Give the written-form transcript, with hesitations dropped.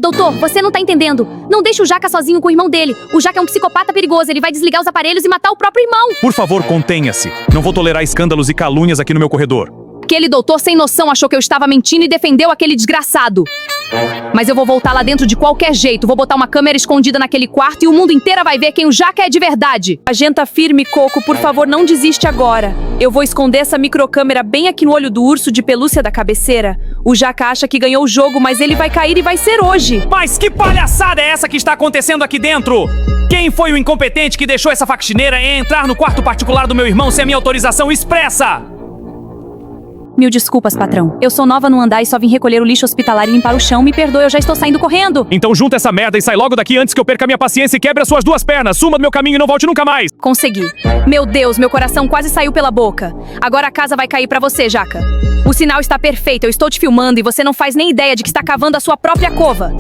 Doutor, você não tá entendendo. Não deixe o Jaca sozinho com o irmão dele. O Jaca é um psicopata perigoso, ele vai desligar os aparelhos e matar o próprio irmão. Por favor, contenha-se. Não vou tolerar escândalos e calúnias aqui no meu corredor. Aquele doutor sem noção achou que eu estava mentindo e defendeu aquele desgraçado. Mas eu vou voltar lá dentro de qualquer jeito. Vou botar uma câmera escondida naquele quarto e o mundo inteiro vai ver quem o Jaca é de verdade. Agenta firme, Coco, por favor, não desiste agora. Eu vou esconder essa microcâmera bem aqui no olho do urso de pelúcia da cabeceira. O Jaca acha que ganhou o jogo, mas ele vai cair e vai ser hoje. Mas que palhaçada é essa que está acontecendo aqui dentro? Quem foi o incompetente que deixou essa faxineira entrar no quarto particular do meu irmão sem a minha autorização expressa? Mil desculpas, patrão. Eu sou nova no andar e só vim recolher o lixo hospitalar e limpar o chão. Me perdoe, eu já estou saindo correndo. Então junta essa merda e sai logo daqui antes que eu perca minha paciência e quebre as suas duas pernas. Suma do meu caminho e não volte nunca mais. Consegui. Meu Deus, meu coração quase saiu pela boca. Agora a casa vai cair pra você, Jaca. O sinal está perfeito, eu estou te filmando e você não faz nem ideia de que está cavando a sua própria cova.